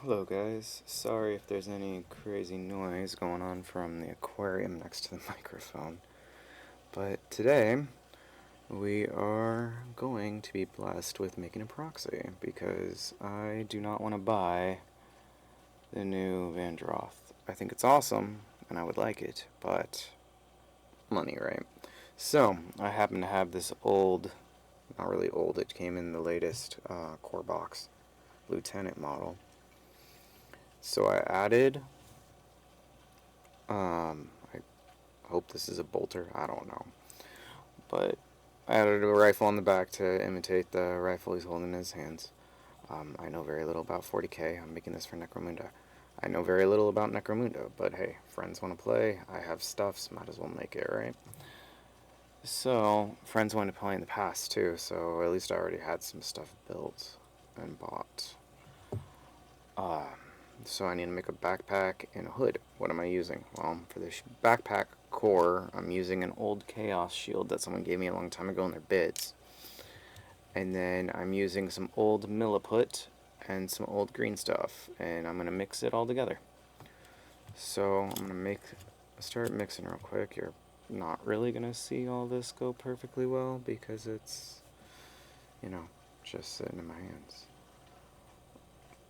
Hello guys, sorry if there's any crazy noise going on from the aquarium next to the microphone, but today we are going to be blessed with making a proxy because I do not want to buy the new Vandoth. I think it's awesome and I would like it, but money, right? So I happen to have this old, not really old, it came in the latest core box Lieutenant model. So I added I hope this is a bolter, I don't know. But I added a rifle on the back to imitate the rifle he's holding in his hands. I know very little about 40k, I'm making this for Necromunda. I know very little about Necromunda, but hey, friends want to play, I have stuffs, might as well make it, right? So, friends wanted to play in the past too, so at least I already had some stuff built and bought. So I need to make a backpack and a hood. What am I using? Well, for this backpack core, I'm using an old Chaos shield that someone gave me a long time ago in their bids. And then I'm using some old Miliput and some old greenstuff, and I'm going to mix it all together. So I'm going to start mixing real quick. You're not really going to see all this go perfectly well because it's, just sitting in my hands.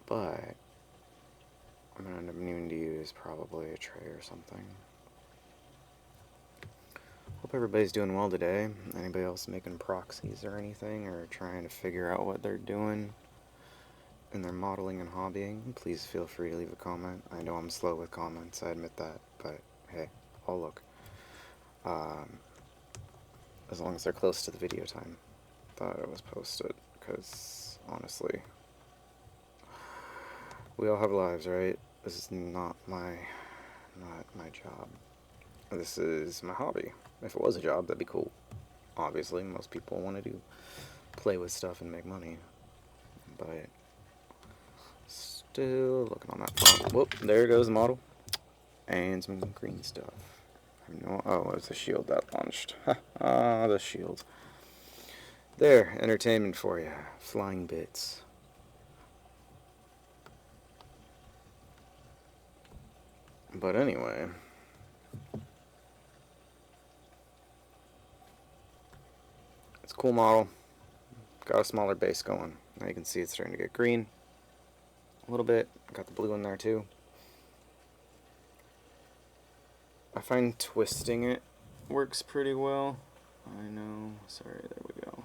But I'm going to end up needing to use probably a tray or something. Hope everybody's doing well today. Anybody else making proxies or anything, or trying to figure out what they're doing in their modeling and hobbying? Please feel free to leave a comment. I know I'm slow with comments, I admit that, but hey, I'll look. As long as they're close to the video time that it was posted, because honestly, we all have lives, right? This is not my job. This is my hobby. If it was a job, that'd be cool. Obviously, most people want to play with stuff and make money, but still looking on that font. Whoop, there goes the model. And some green stuff. Oh, it was the shield that launched. Ah, the shield. There, entertainment for you. Flying bits. But anyway, it's a cool model. Got a smaller base going. Now you can see it's starting to get green a little bit. Got the blue in there too. I find twisting it works pretty well. I know. Sorry, there we go.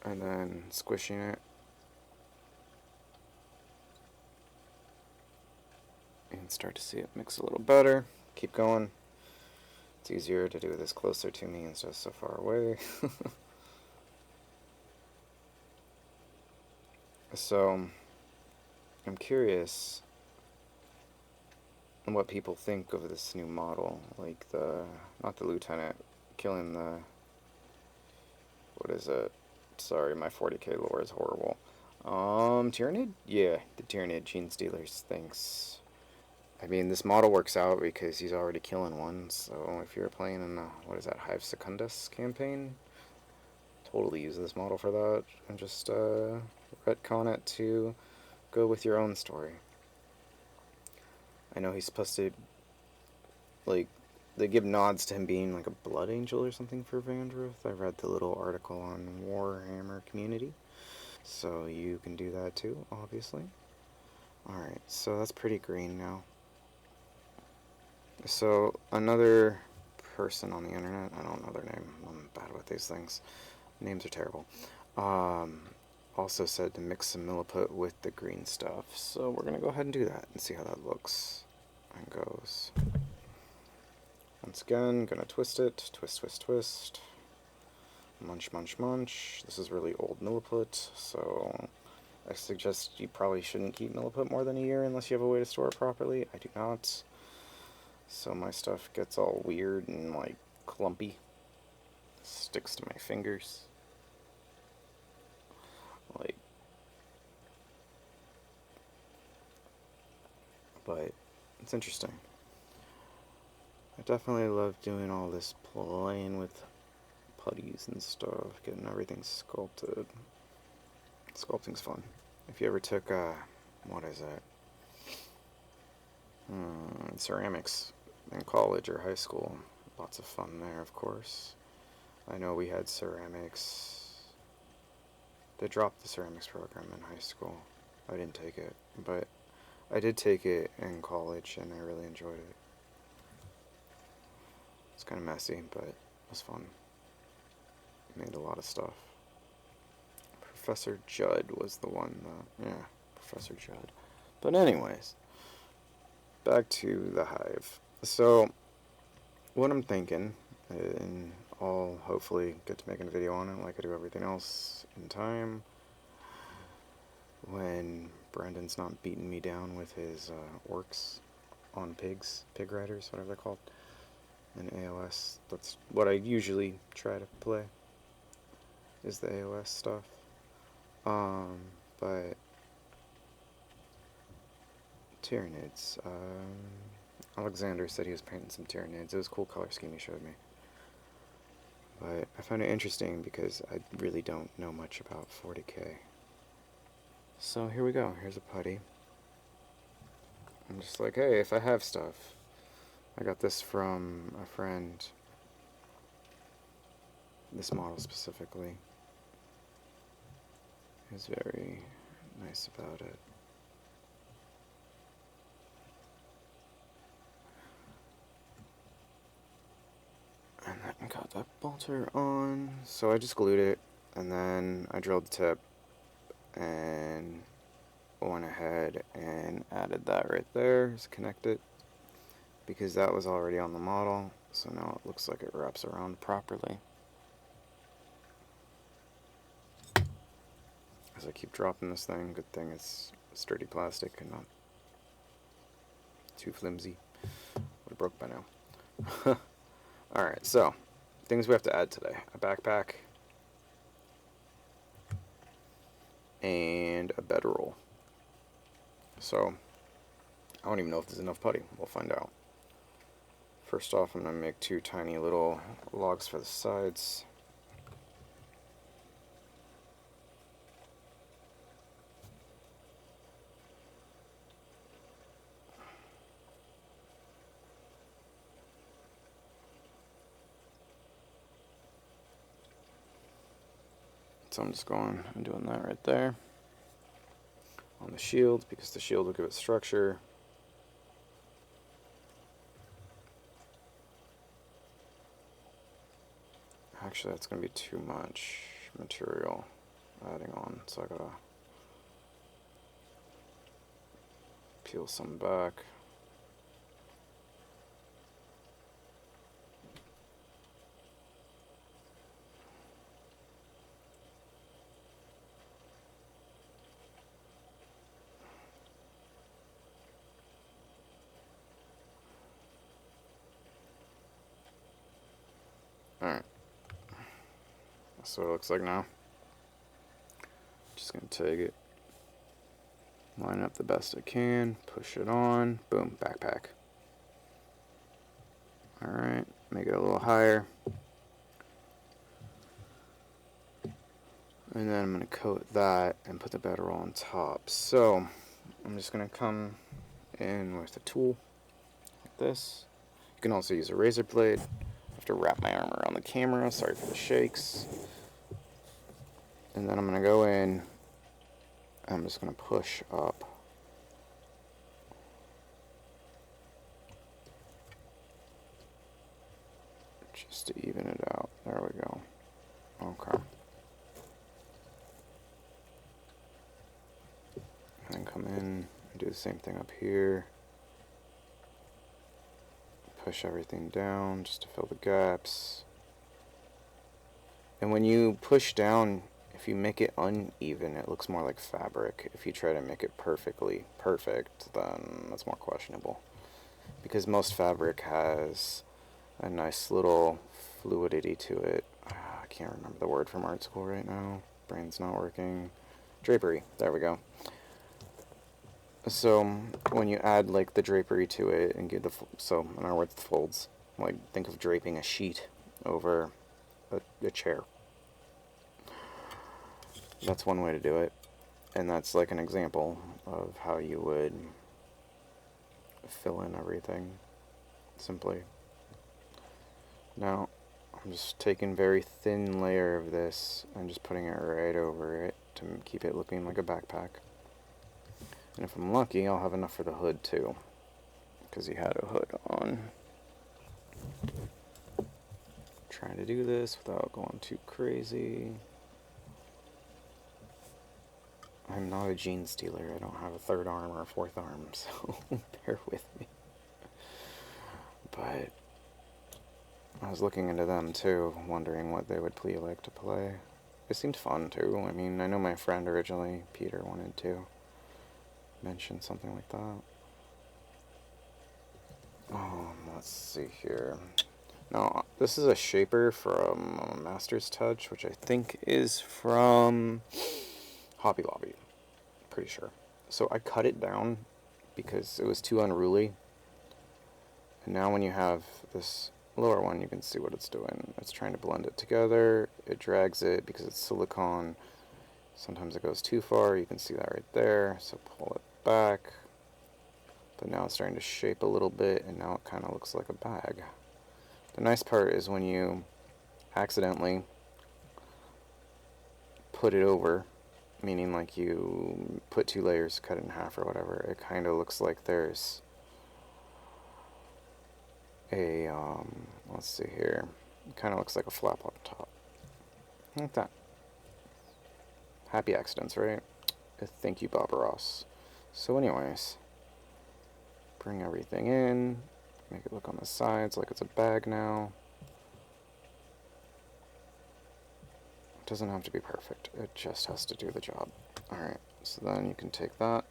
And then squishing it. And start to see it mix a little better. Keep going. It's easier to do this closer to me instead of so far away. So, I'm curious what people think of this new model. Like not the lieutenant, killing the, what is it? Sorry, my 40k lore is horrible. Tyrannid? Yeah, the Tyrannid Gene Stealers, thanks. I mean, this model works out because he's already killing one, so if you're playing in the, what is that, Hive Secundus campaign, totally use this model for that, and just retcon it to go with your own story. I know he's supposed to, like, they give nods to him being like a blood angel or something for Vandoth. I read the little article on Warhammer Community, so you can do that too, obviously. Alright, so that's pretty green now. So another person on the internet, I don't know their name, I'm bad with these things, names are terrible, also said to mix some Miliput with the green stuff, so we're going to go ahead and do that and see how that looks and goes. Once again, gonna twist it, twist, twist, twist, munch, munch, munch. This is really old Miliput, so I suggest you probably shouldn't keep Miliput more than a year unless you have a way to store it properly. I do not. So my stuff gets all weird and like clumpy. Sticks to my fingers. Like, but it's interesting. I definitely love doing all this playing with putties and stuff, getting everything sculpted. Sculpting's fun. If you ever took, what is it? Ceramics in college or high school, lots of fun there, of course. I know we had ceramics. They dropped the ceramics program in high school. I didn't take it, but I did take it in college, and I really enjoyed it. It's kind of messy, but it was fun. Made a lot of stuff. Professor Judd was the one, yeah, Professor Judd. But anyways, back to the hive. So, what I'm thinking, and I'll hopefully get to making a video on it like I do everything else in time, when Brandon's not beating me down with his orcs on pigs, pig riders, whatever they're called, in AOS. That's what I usually try to play, is the AOS stuff. But Tyranids. Alexander said he was painting some Tyranids. It was a cool color scheme he showed me. But I found it interesting because I really don't know much about 40k. So here we go. Here's a putty. I'm just like, hey, if I have stuff. I got this from a friend. This model specifically. He's very nice about it. And then got that bolter on. So I just glued it, and then I drilled the tip, and went ahead and added that right there to connect it, because that was already on the model. So now it looks like it wraps around properly. As I keep dropping this thing, good thing it's sturdy plastic and not too flimsy. Would have broke by now. Alright, so, things we have to add today. A backpack, and a bedroll. So, I don't even know if there's enough putty. We'll find out. First off, I'm going to make 2 tiny little logs for the sides. So I'm just going and doing that right there on the shield, because the shield will give it structure. Actually, that's going to be too much material adding on, so I gotta peel some back. Alright, that's what it looks like now. Just gonna take it, line up the best I can, push it on, boom, backpack. Alright, make it a little higher. And then I'm gonna coat that and put the bedroll on top. So, I'm just gonna come in with a tool like this. You can also use a razor blade. I have to wrap my arm around the camera, sorry for the shakes. And then I'm going to go in, I'm just going to push up. Just to even it out. There we go. Okay. And then come in and do the same thing up here. Push everything down just to fill the gaps. And when you push down, if you make it uneven, it looks more like fabric. If you try to make it perfectly perfect, then that's more questionable. Because most fabric has a nice little fluidity to it. I can't remember the word from art school right now. Brain's not working. Drapery. There we go. So when you add like the drapery to it and give the in other words, the folds, like think of draping a sheet over a chair. That's one way to do it, and that's like an example of how you would fill in everything simply. Now, I'm just taking a very thin layer of this and just putting it right over it to keep it looking like a backpack. And if I'm lucky, I'll have enough for the hood too, because he had a hood on. Trying to do this without going too crazy. I'm not a gene stealer. I don't have a third arm or a fourth arm, so bear with me. But I was looking into them too, wondering what they would like to play. It seemed fun too. I mean, I know my friend originally, Peter, wanted to mention something like that. Let's see here. Now, this is a shaper from Master's Touch, which I think is from Hobby Lobby. Pretty sure. So I cut it down because it was too unruly. And now when you have this lower one, you can see what it's doing. It's trying to blend it together. It drags it because it's silicone. Sometimes it goes too far. You can see that right there. So pull it back. But now it's starting to shape a little bit, and now it kind of looks like a bag. The nice part is when you accidentally put it over, meaning like you put 2 layers, cut it in half or whatever, it kind of looks like there's a, let's see here, it kind of looks like a flap up top. Like that. Happy accidents, right? Thank you, Bob Ross. So anyways, bring everything in, make it look on the sides like it's a bag now. It doesn't have to be perfect, it just has to do the job. Alright, so then you can take that,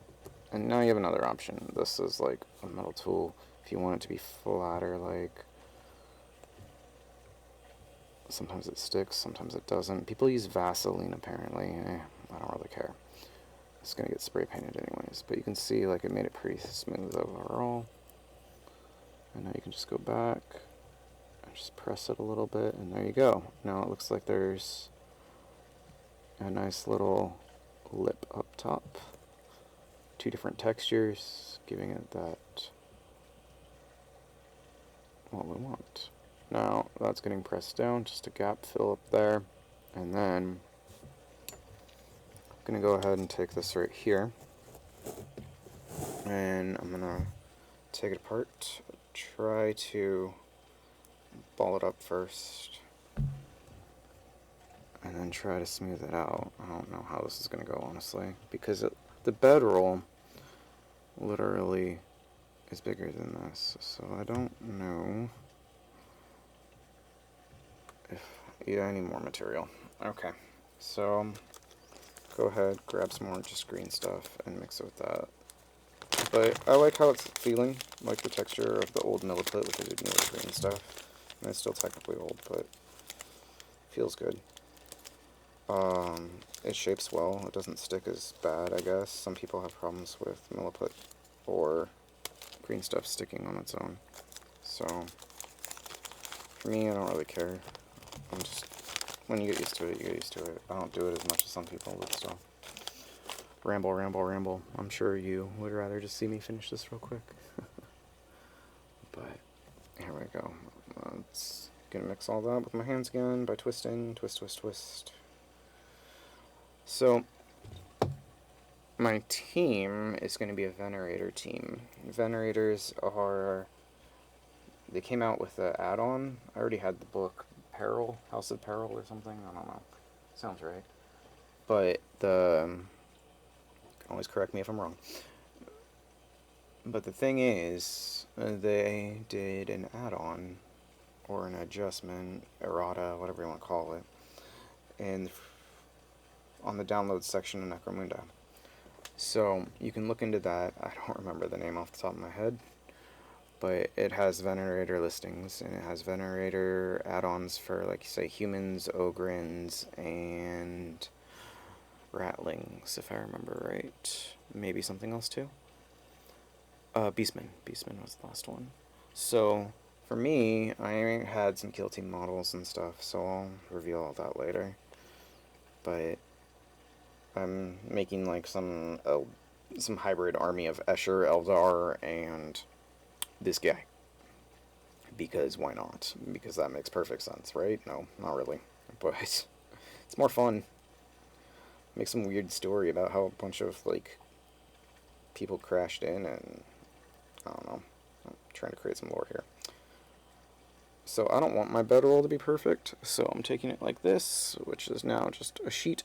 and now you have another option. This is like a metal tool if you want it to be flatter, like sometimes it sticks, sometimes it doesn't. People use Vaseline apparently. I don't really care. It's gonna get spray painted anyways, but you can see like it made it pretty smooth overall. And now you can just go back and just press it a little bit, and there you go. Now it looks like there's a nice little lip up top. 2 different textures, giving it that what we want. Now that's getting pressed down, just a gap fill up there, and then I'm gonna go ahead and take this right here, and I'm gonna take it apart, try to ball it up first, and then try to smooth it out. I don't know how this is gonna go, honestly, because the bedroll literally is bigger than this, so I don't know if I need more material. Okay, so go ahead, grab some more just green stuff and mix it with that. But I like how it's feeling, like the texture of the old Miliput, which is newer green stuff. And it's still technically old, but feels good. It shapes well. It doesn't stick as bad, I guess. Some people have problems with Miliput or green stuff sticking on its own. So for me, I don't really care. I'm just, when you get used to it, you get used to it. I don't do it as much as some people, but still. Ramble, ramble, ramble. I'm sure you would rather just see me finish this real quick. But here we go. Let's gonna mix all that with my hands again by twisting, twist, twist, twist. So my team is going to be a Venerator team. Venerators are, they came out with an add-on. I already had the book Peril, House of Peril or something. I don't know. Sounds right. But you can always correct me if I'm wrong. But the thing is, they did an add-on or an adjustment, errata, whatever you want to call it, and on the download section of Necromunda. So you can look into that. I don't remember the name off the top of my head, but it has Venerator listings, and it has Venerator add-ons for, like, say, humans, ogrins, and ratlings, if I remember right. Maybe something else too. Beastman. Beastman was the last one. So For me, I had some Kill Team models and stuff, so I'll reveal all that later. But I'm making like some hybrid army of Escher, Eldar, and this guy. Because why not? Because that makes perfect sense, right? No, not really. But it's more fun. Make some weird story about how a bunch of, like, people crashed in and, I don't know. I'm trying to create some lore here. So I don't want my bedroll to be perfect, so I'm taking it like this, which is now just a sheet.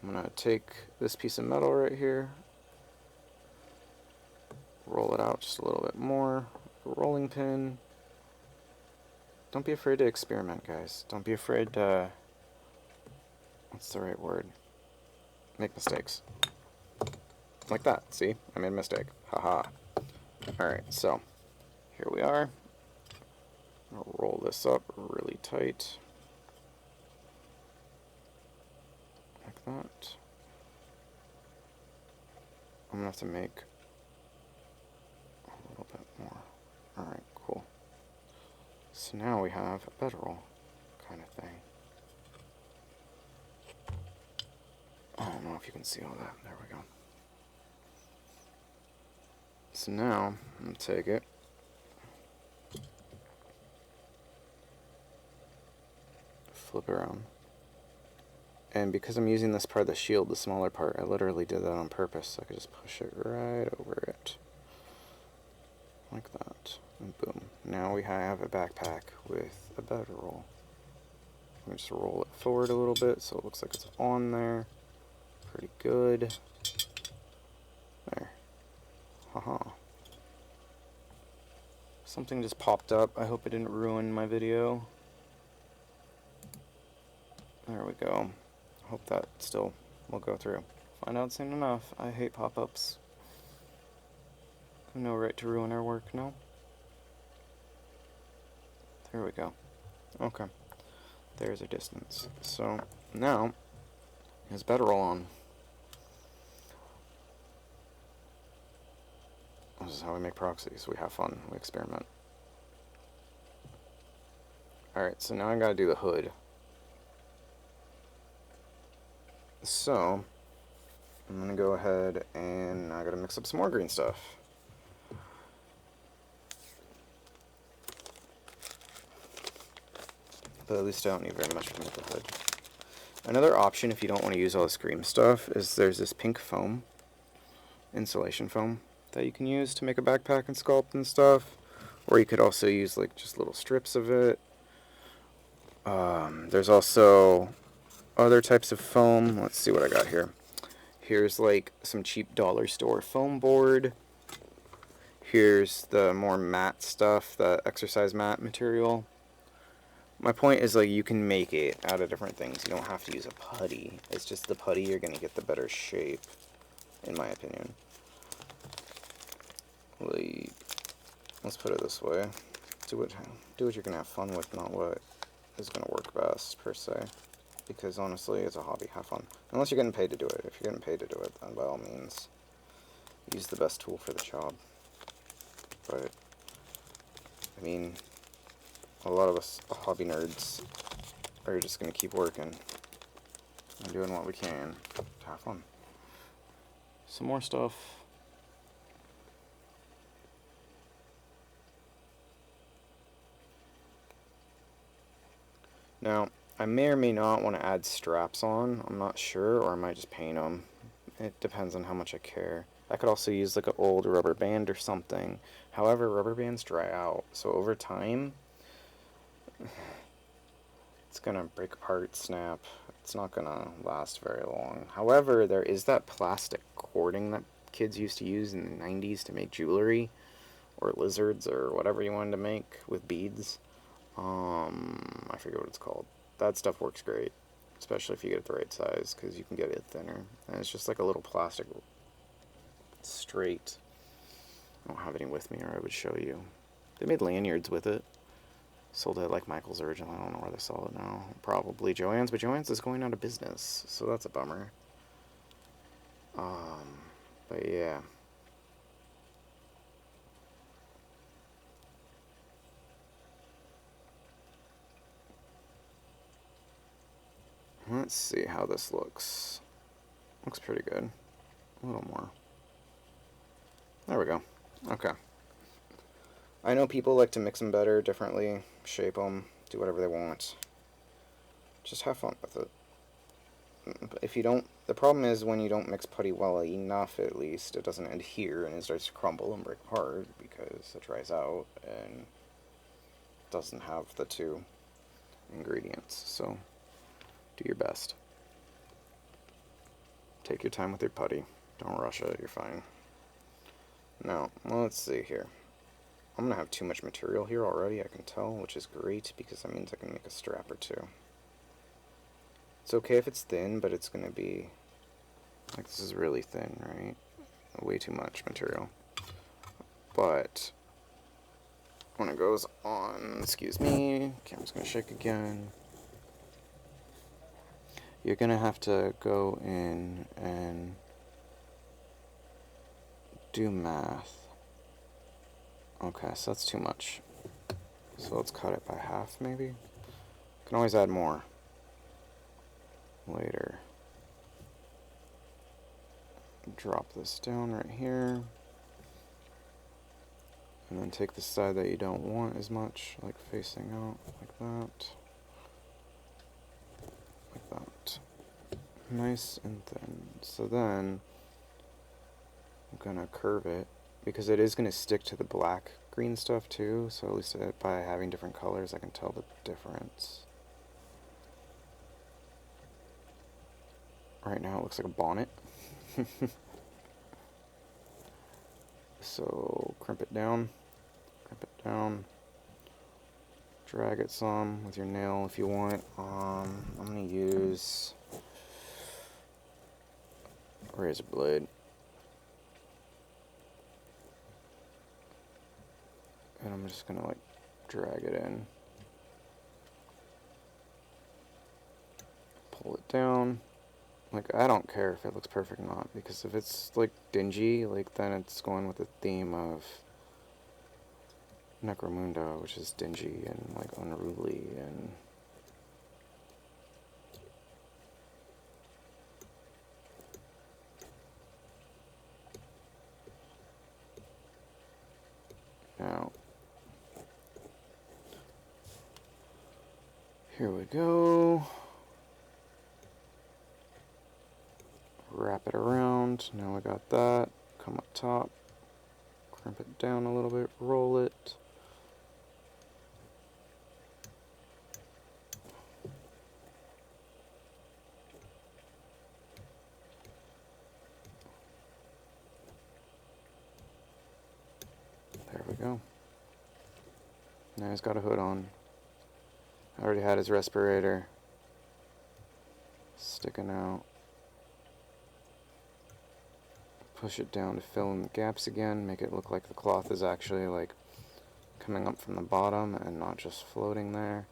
I'm going to take this piece of metal right here, roll it out just a little bit more, rolling pin. Don't be afraid to experiment, guys. Don't be afraid to, what's the right word? Make mistakes. Like that, see? I made a mistake. Haha. Alright, so, here we are. I'll roll this up really tight. Like that. I'm gonna have to make a little bit more. Alright, cool. So now we have a bedroll kind of thing. I don't know if you can see all that. There we go. So now, I'm going to take it, flip it around, and because I'm using this part of the shield, the smaller part, I literally did that on purpose, so I could just push it right over it, like that, and boom. Now we have a backpack with a bedroll. I'm going to just roll it forward a little bit so it looks like it's on there. Pretty good. There. Haha. Something just popped up. I hope it didn't ruin my video. There we go. Hope that still will go through. Find out soon enough. I hate pop-ups. No right to ruin our work, no? There we go. Okay. There's a distance. So, now, is bedroll on. This is how we make proxies. We have fun. We experiment. Alright, so now I gotta do the hood. So, I'm gonna go ahead and I gotta mix up some more green stuff. But at least I don't need very much to make the hood. Another option, if you don't want to use all this green stuff, is there's this pink foam, insulation foam, that you can use to make a backpack and sculpt and stuff. Or you could also use like just little strips of it. There's also other types of foam. Let's see what I got here. Here's like some cheap dollar store foam board. Here's the more matte stuff, the exercise mat material. My point is, like, you can make it out of different things. You don't have to use a putty. It's just the putty you're going to get the better shape, in my opinion. Like, let's put it this way. Do what you're going to have fun with, not what is going to work best, per se. Because, honestly, it's a hobby. Have fun. Unless you're getting paid to do it. If you're getting paid to do it, then by all means, use the best tool for the job. But, I mean, a lot of us hobby nerds are just going to keep working and doing what we can to have fun. Some more stuff. Now, I may or may not want to add straps on. I'm not sure, or I might just paint them. It depends on how much I care. I could also use like an old rubber band or something. However, rubber bands dry out, so over time, it's gonna break apart, snap. It's not gonna last very long. However, there is that plastic cording that kids used to use in the 90s to make jewelry, or lizards, or whatever you wanted to make with beads. I forget what it's called. That stuff works great, especially if you get it the right size, because you can get it thinner. And it's just like a little plastic straight. I don't have any with me, or I would show you. They made lanyards with it. Sold it like Michael's original. I don't know where they sell it now. Probably Joann's, but Joann's is going out of business, so that's a bummer. But yeah. Let's see how this looks. Looks pretty good. A little more. There we go. Okay. I know people like to mix them better, differently, shape them, do whatever they want. Just have fun with it. If you don't, the problem is when you don't mix putty well enough, at least, it doesn't adhere and it starts to crumble and break apart because it dries out and doesn't have the two ingredients. So, do your best. Take your time with your putty. Don't rush it, you're fine. Now, let's see here. I'm going to have too much material here already, I can tell, which is great because that means I can make a strap or two. It's okay if it's thin, but it's going to be, like, this is really thin, right? Way too much material. But when it goes on, excuse me, camera's going to shake again. You're going to have to go in and do math. Okay, so that's too much. So let's cut it by half, maybe? Can always add more later. Drop this down right here. And then take the side that you don't want as much, like facing out, like that. Like that. Nice and thin. So then, I'm gonna curve it, because it is gonna stick to the black green stuff too, so at least by having different colors I can tell the difference. Right now it looks like a bonnet. So crimp it down, drag it some with your nail if you want. I'm going to use a razor blade. And I'm just going to like drag it in. Pull it down. Like, I don't care if it looks perfect or not, because if it's like dingy, like then it's going with the theme of Necromunda, which is dingy and like unruly and now here we go. Wrap it around. Now we got that. Come up top, crimp it down a little bit, roll it. There we go. Now he's got a hood on. I already had his respirator sticking out. Push it down to fill in the gaps again, make it look like the cloth is actually like coming up from the bottom and not just floating there.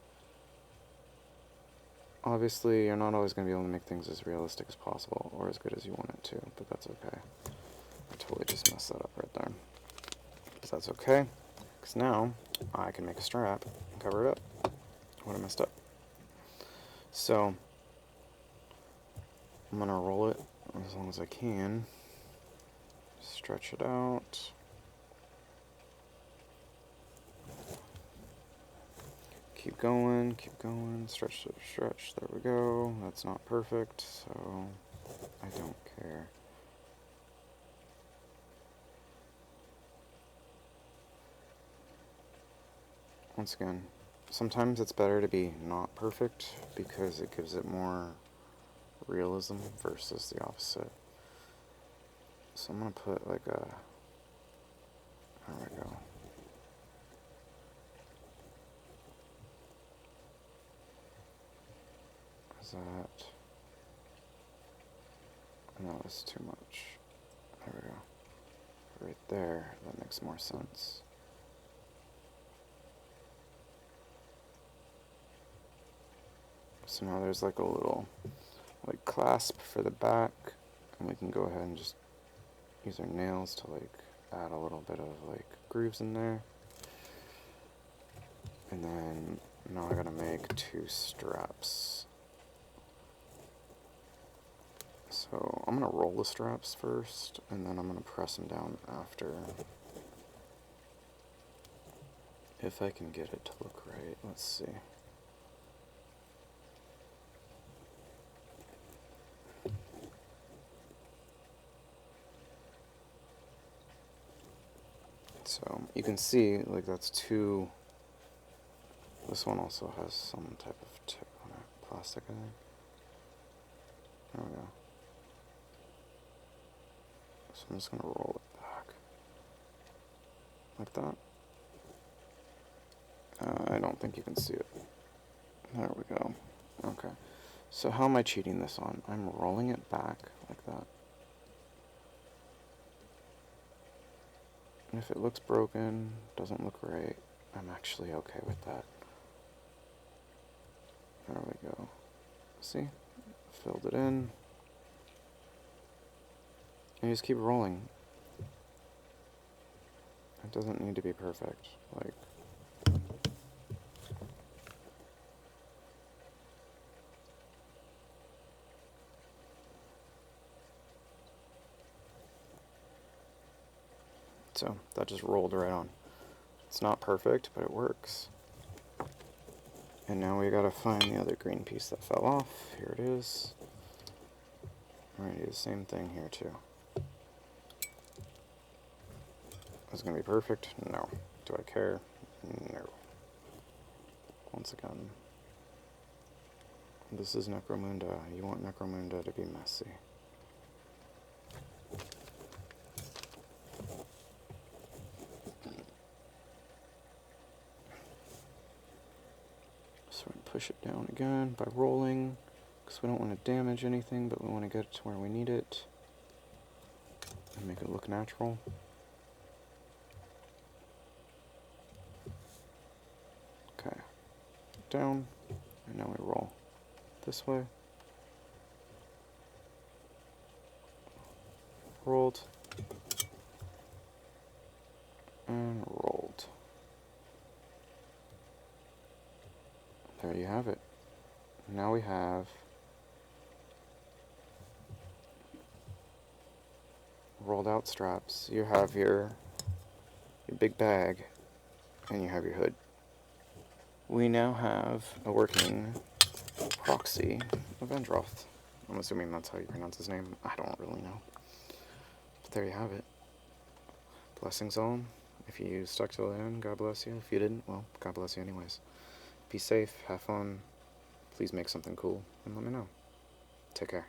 Obviously, you're not always going to be able to make things as realistic as possible or as good as you want it to, but that's okay. I totally just messed that up right there. But that's okay, because now I can make a strap and cover it up. What I messed up. So, I'm going to roll it as long as I can. Stretch it out. Keep going, stretch, stretch, there we go. That's not perfect, so I don't care. Once again, sometimes it's better to be not perfect because it gives it more realism versus the opposite. So I'm going to put like a, there we go. Is that, no, that's too much. There we go. Right there, that makes more sense. So now there's like a little like clasp for the back, and we can go ahead and just use our nails to like add a little bit of like grooves in there. And then now I gotta make two straps. So I'm going to roll the straps first, and then I'm going to press them down after. If I can get it to look right, let's see. So you can see, like, that's two. This one also has some type of tip on it, plastic, I think. There we go. So I'm just going to roll it back. Like that. I don't think you can see it. There we go. Okay. So how am I cheating this on? I'm rolling it back like that. And if it looks broken, doesn't look right, I'm actually okay with that. There we go. See? Filled it in. And you just keep rolling. It doesn't need to be perfect. Like, so that just rolled right on. It's not perfect, but it works. And now we gotta find the other green piece that fell off. Here it is. We're gonna do the same thing here too. Is it gonna be perfect? No. Do I care? No. Once again, this is Necromunda. You want Necromunda to be messy. So we push it down again by rolling, because we don't want to damage anything, but we want to get it to where we need it and make it look natural. Okay, down, and now we roll this way. Rolled, and rolled. There you have it. Now we have rolled out straps. You have your big bag, and you have your hood. We now have a working proxy of Vandoth. I'm assuming that's how you pronounce his name. I don't really know. But there you have it. Blessings all. If you stuck till the end, God bless you. If you didn't, well, God bless you anyways. Be safe, have fun, please make something cool, and let me know. Take care.